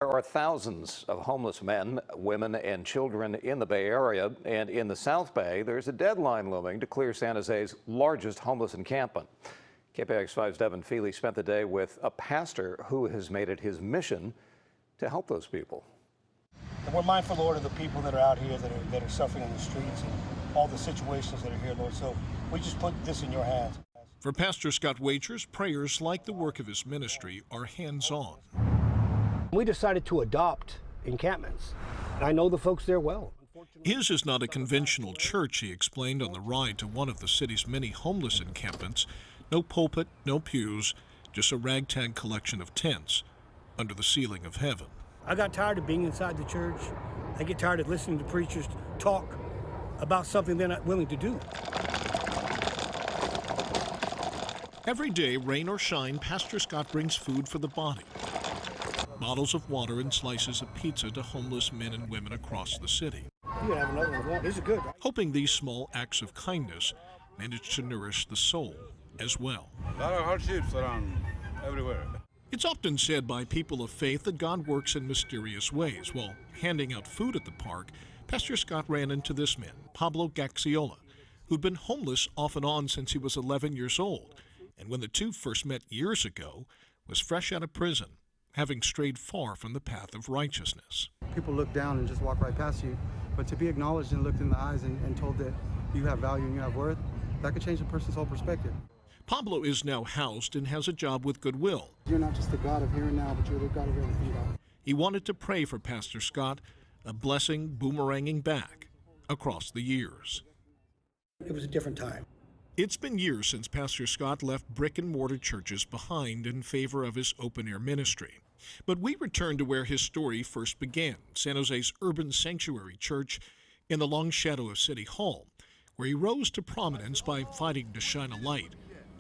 There are thousands of homeless men, women, and children in the Bay Area, and in the South Bay, there's a deadline looming to clear San Jose's largest homeless encampment. KPIX 5's Devin Feely spent the day with a pastor who has made it his mission to help those people. And we're mindful, Lord, of the people that are out here that are suffering in the streets and all the situations that are here, Lord. So we just put this in your hands. For Pastor Scott Wagers, prayers, like the work of his ministry, are hands-on. We decided to adopt encampments, and I know the folks there well. His is not a conventional church, he explained on the ride to one of the city's many homeless encampments. No pulpit, no pews, just a ragtag collection of tents under the ceiling of heaven. I got tired of being inside the church. I get tired of listening to preachers talk about something they're not willing to do. Every day, rain or shine, Pastor Scott brings food for the body. Bottles of water and slices of pizza to homeless men and women across the city. You can have another one. These are good. Hoping these small acts of kindness manage to nourish the soul as well. A lot of hardships around everywhere. It's often said by people of faith that God works in mysterious ways. While handing out food at the park, Pastor Scott ran into this man, Pablo Gaxiola, who'd been homeless off and on since he was 11 years old, and when the two first met years ago, was fresh out of prison, having strayed far from the path of righteousness. People look down and just walk right past you, but to be acknowledged and looked in the eyes and told that you have value and you have worth, that could change a person's whole perspective. Pablo is now housed and has a job with Goodwill. You're not just the God of here and now, but you're the God of everything, God. He wanted to pray for Pastor Scott, a blessing boomeranging back across the years. It was a different time. It's been years since Pastor Scott left brick-and-mortar churches behind in favor of his open-air ministry. But we return to where his story first began, San Jose's urban sanctuary church in the long shadow of City Hall, where he rose to prominence by fighting to shine a light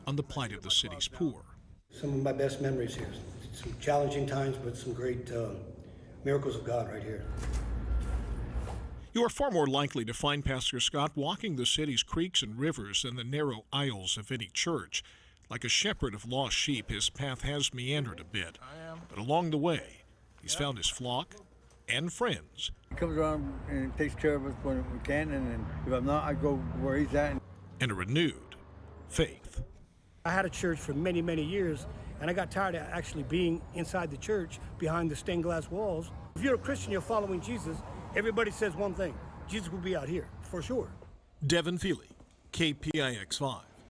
on the plight of the city's poor. Some of my best memories here. Some challenging times, but some great miracles of God right here. You are far more likely to find Pastor Scott walking the city's creeks and rivers than the narrow aisles of any church. Like a shepherd of lost sheep, his path has meandered a bit. But along the way, he's found his flock and friends. He comes around and takes care of us when we can, and if I'm not, I go where he's at. And a renewed faith. I had a church for many, many years, and I got tired of actually being inside the church behind the stained glass walls. If you're a Christian, you're following Jesus, everybody says one thing: Jesus will be out here, for sure. Devin Feely, KPIX 5.